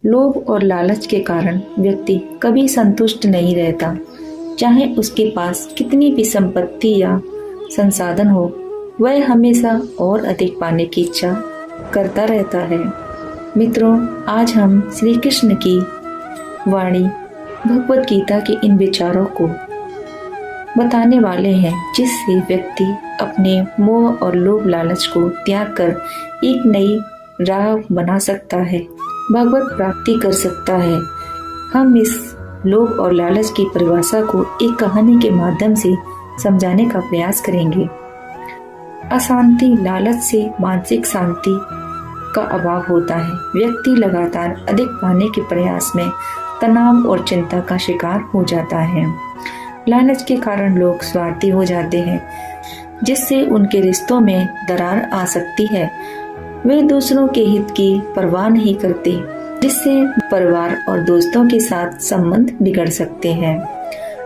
लोभ और लालच के कारण व्यक्ति कभी संतुष्ट नहीं रहता। चाहे उसके पास कितनी भी संपत्ति या संसाधन हो, वह हमेशा और अधिक पाने की इच्छा करता रहता है। मित्रों, आज हम श्री कृष्ण की वाणी भगवत गीता के इन विचारों को बताने वाले हैं, जिससे व्यक्ति अपने मोह और लोभ लालच को त्याग कर एक नई राह बना सकता है, भगवत प्राप्ति कर सकता है। हम इस लोभ और लालच की परिभाषा को एक कहानी के माध्यम से समझाने का प्रयास करेंगे। अशांति, लालच से मानसिक शांति का अभाव होता है। व्यक्ति लगातार अधिक पाने के प्रयास में तनाव और चिंता का शिकार हो जाता है। लालच के कारण लोग स्वार्थी हो जाते हैं, जिससे उनके रिश्तों में दरार आ सकती है। वे दूसरों के हित की परवाह नहीं करते, जिससे परिवार और दोस्तों के साथ संबंध बिगड़ सकते हैं।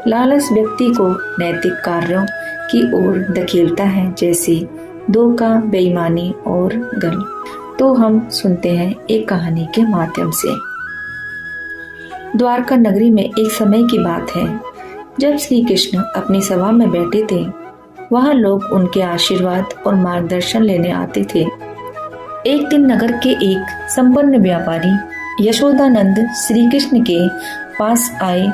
लालच व्यक्ति को नैतिक कार्यों की ओर धकेलता है, जैसे धोखा, बेईमानी और गल। तो हम सुनते हैं एक कहानी के माध्यम से। द्वारका नगरी में एक समय की बात है, जब श्री कृष्ण अपनी सभा में बैठे थे। वहाँ लोग उनके आशीर्वाद और मार्गदर्शन लेने आते थे। एक दिन नगर के एक संपन्न व्यापारी यशोदानंद श्री कृष्ण के पास आए।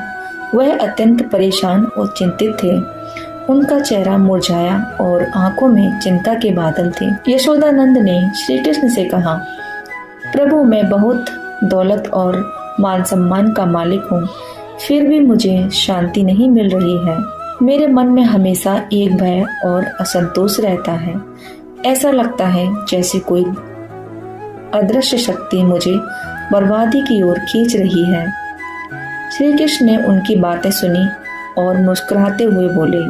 वह अत्यंत परेशान और चिंतित थे। उनका चेहरा मुरझाया और आंखों में चिंता के बादल थे। यशोदानंद ने श्री कृष्ण से कहा, प्रभु, मैं बहुत दौलत और मान सम्मान का मालिक हूँ, फिर भी मुझे शांति नहीं मिल रही है। मेरे मन में हमेशा एक भय और असंतोष रहता है। ऐसा लगता है जैसे कोई अदृश्य शक्ति मुझे बर्बादी की ओर खींच रही है। श्री कृष्ण ने उनकी बातें सुनी और मुस्कुराते हुए बोले,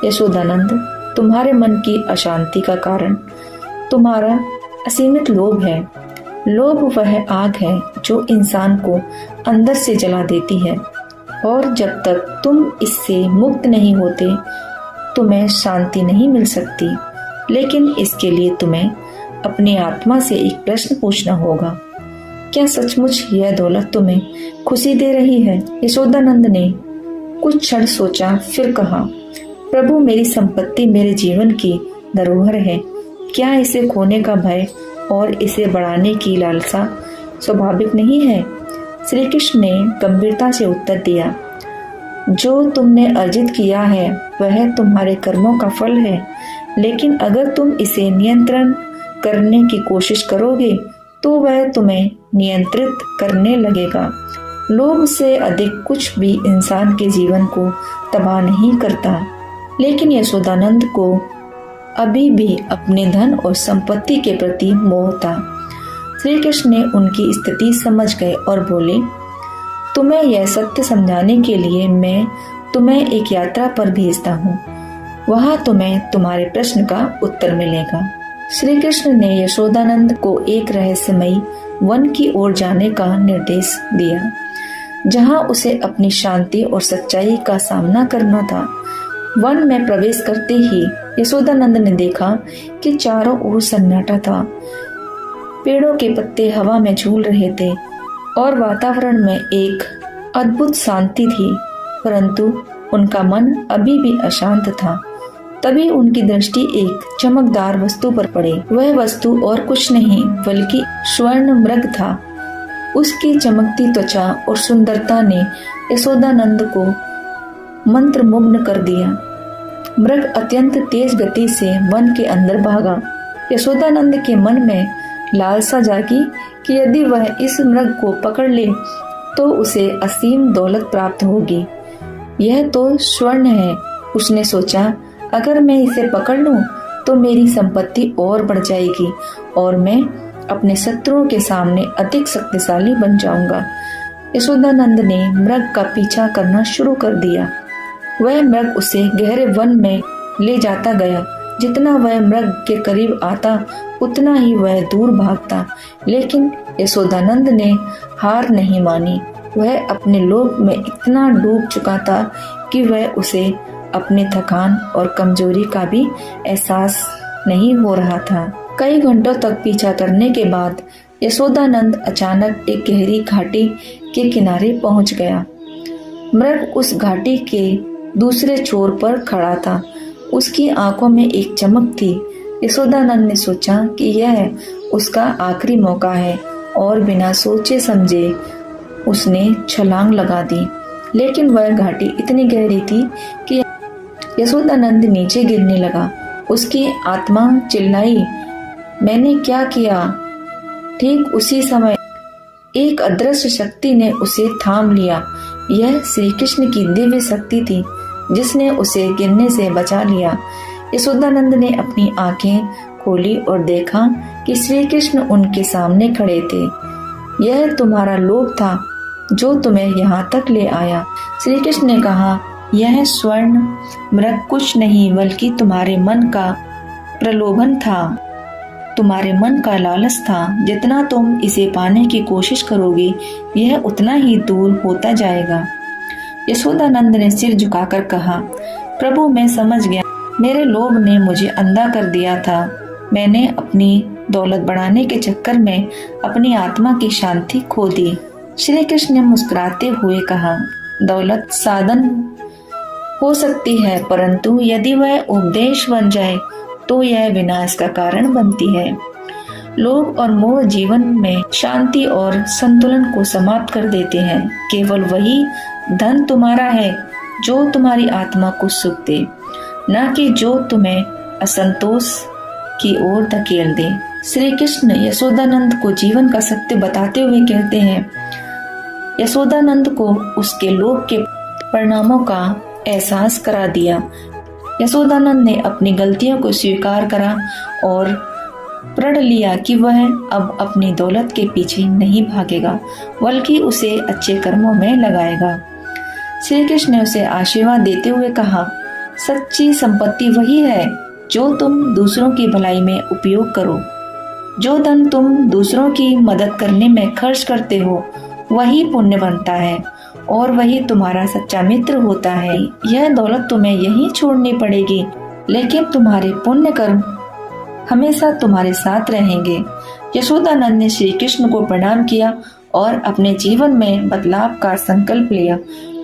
यशोदानंद, तुम्हारे मन की अशांति का कारण तुम्हारा असीमित लोभ है। लोभ वह आग है जो इंसान को अंदर से जला देती है, और जब तक तुम इससे मुक्त नहीं होते, तुम्हें शांति नहीं मिल सकती। लेकिन इसके लिए तुम्हें अपनी आत्मा से एक प्रश्न पूछना होगा, क्या सचमुच यह दौलत तुम्हें खुशी दे रही है? यशोदानंद ने कुछ क्षण सोचा, फिर कहा, प्रभु, मेरी संपत्ति मेरे जीवन की धरोहर है। क्या इसे खोने का भय और इसे बढ़ाने की लालसा स्वाभाविक नहीं है? श्री कृष्ण ने गंभीरता से उत्तर दिया, जो तुमने अर्जित किया है वह तुम्हारे कर्मों का फल है, लेकिन अगर तुम इसे नियंत्रण करने की कोशिश करोगे तो वह तुम्हें नियंत्रित करने लगेगा। लोभ से अधिक कुछ भी इंसान के जीवन को तबाह नहीं करता, लेकिन यशोदानंद को अभी भी अपने धन और संपत्ति के प्रति मोह था। श्री कृष्ण ने उनकी स्थिति समझ गए और बोले, तुम्हें यह सत्य समझाने के लिए मैं तुम्हें एक यात्रा पर भेजता हूँ। वहाँ तुम्हें तुम्हारे प्रश्न का उत्तर मिलेगा। श्री कृष्ण ने यशोदानंद को एक रहस्यमयी वन की ओर जाने का निर्देश दिया, जहाँ उसे अपनी शांति और सच्चाई का सामना करना था। वन में प्रवेश करते ही यशोदानंद ने देखा कि चारों ओर सन्नाटा था। पेड़ों के पत्ते हवा में झूल रहे थे और वातावरण में एक अद्भुत शांति थी, परंतु उनका मन अभी भी अशांत था। तभी उनकी दृष्टि एक चमकदार वस्तु पर पड़ी। वह वस्तु और कुछ नहीं बल्कि स्वर्ण मृग था। उसकी चमकती त्वचा और सुंदरता ने यशोदानंद को मंत्रमुग्ध कर दिया। मृग अत्यंत तेज गति से वन के अंदर भागा। यशोदानंद के मन में लालसा जागी कि यदि वह इस मृग को पकड़ ले तो उसे असीम दौलत प्राप्त होगी। यह तो स्वर्ण है, उसने सोचा। अगर मैं इसे पकड़ लूं तो मेरी संपत्ति और बढ़ जाएगी और मैं अपने शत्रुओं के सामने अधिक शक्तिशाली बन जाऊंगा। यशोदानंद ने मृग का पीछा करना शुरू कर दिया। वह मृग उसे गहरे वन में ले जाता गया। जितना वह मृग के करीब आता उतना ही वह दूर भागता, लेकिन यशोदानंद ने हार नहीं मानी। वह अपने लोभ में इतना डूब चुका था कि वह उसे अपने थकान और कमजोरी का भी एहसास नहीं हो रहा था। कई घंटों तक पीछा करने के बाद यशोदानंद अचानक एक गहरी घाटी के किनारे पहुंच गया। मृग उस घाटी के दूसरे छोर पर खड़ा था। उसकी आंखों में एक चमक थी। यशोदानंद ने सोचा कि यह उसका आखिरी मौका है और बिना सोचे समझे उसने छलांग लगा दी। लेकिन वह घाटी इतनी गहरी थी कि यशोदानंद नीचे गिरने लगा। उसकी आत्मा चिल्लाई, मैंने क्या किया? ठीक उसी समय एक अदृश्य शक्ति ने उसे थाम लिया। यह श्री कृष्ण की दिव्य शक्ति थी जिसने उसे गिरने से बचा लिया। यशोदानंद ने अपनी आंखें खोली और देखा कि श्री कृष्ण उनके सामने खड़े थे। यह तुम्हारा लोभ था जो तुम्हें यहाँ तक ले आया। श्री कृष्ण ने कहा, यह स्वर्ण मृग कुछ नहीं बल्कि तुम्हारे मन का प्रलोभन था, तुम्हारे मन का लालच था। जितना तुम इसे पाने की कोशिश करोगे यह उतना ही दूर होता जाएगा। यशोदानंद ने सिर झुकाकर कहा, प्रभु मैं समझ गया, मेरे लोभ ने मुझे अंधा कर दिया था। मैंने अपनी दौलत बढ़ाने के चक्कर में अपनी आत्मा की शांति खो दी। श्री कृष्ण ने मुस्कुराते हुए कहा, दौलत साधन हो सकती है, परंतु यदि वह उपदेश बन जाए तो यह विनाश का कारण बनती है। लोभ और मोह जीवन में शांति और संतुलन को समाप्त कर देते हैं। केवल वही धन तुम्हारा है जो तुम्हारी आत्मा को सुख दे, न कि जो तुम्हें असंतोष की ओर धकेल दे। श्री कृष्ण यशोदानंद को जीवन का सत्य बताते हुए कहते हैं, यशोदानंद को उसके लोभ के परिणामों का एहसास करा दिया। यशोदानंद ने अपनी गलतियों को स्वीकार करा और प्रण लिया कि वह अब अपनी दौलत के पीछे नहीं भागेगा बल्कि उसे अच्छे कर्मों में लगाएगा। श्री कृष्ण ने उसे आशीर्वाद देते हुए कहा, सच्ची संपत्ति वही है जो तुम दूसरों की भलाई में उपयोग करो। जो धन तुम दूसरों की मदद करने में खर्च करते हो वही पुण्य बनता है और वही तुम्हारा सच्चा मित्र होता है। यह दौलत तुम्हें यहीं छोड़नी पड़ेगी, लेकिन तुम्हारे पुण्य कर्म हमेशा तुम्हारे साथ रहेंगे। यशोदानंद ने श्री कृष्ण को प्रणाम किया और अपने जीवन में बदलाव का संकल्प लिया।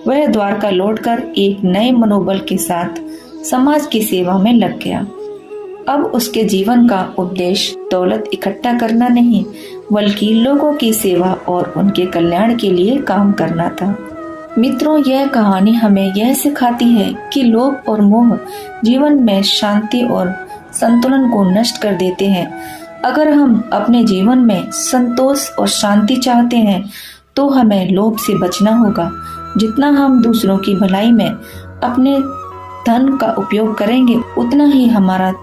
वह द्वारका लौटकर एक नए मनोबल के साथ समाज की सेवा में लग गया। अब उसके जीवन का उद्देश्य दौलत इकट्ठा करना नहीं बल्कि लोगों की सेवा और उनके कल्याण के लिए काम करना था। मित्रों, यह कहानी हमें यह सिखाती है कि लोभ और मोह जीवन में शांति और संतुलन को नष्ट कर देते हैं। अगर हम अपने जीवन में संतोष और शांति चाहते हैं तो हमें लोभ से बचना होगा। जितना हम दूसरों की भलाई में अपने धन का उपयोग करेंगे उतना ही हमारा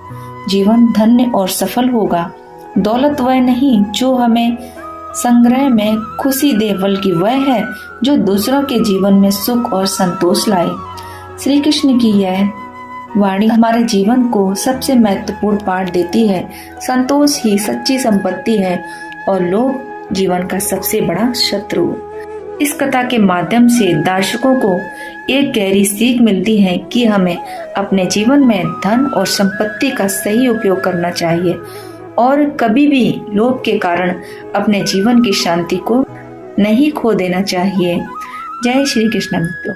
जीवन धन्य और सफल होगा। दौलत वह नहीं जो हमें संग्रह में खुशी दे, बल्कि वह है जो दूसरों के जीवन में सुख और संतोष लाए। श्री कृष्ण की यह वाणी हमारे जीवन को सबसे महत्वपूर्ण पाठ देती है। संतोष ही सच्ची संपत्ति है और लोभ जीवन का सबसे बड़ा शत्रु। इस कथा के माध्यम से दर्शकों को एक गहरी सीख मिलती है कि हमें अपने जीवन में धन और संपत्ति का सही उपयोग करना चाहिए और कभी भी लोभ के कारण अपने जीवन की शांति को नहीं खो देना चाहिए। जय श्री कृष्ण मित्रों।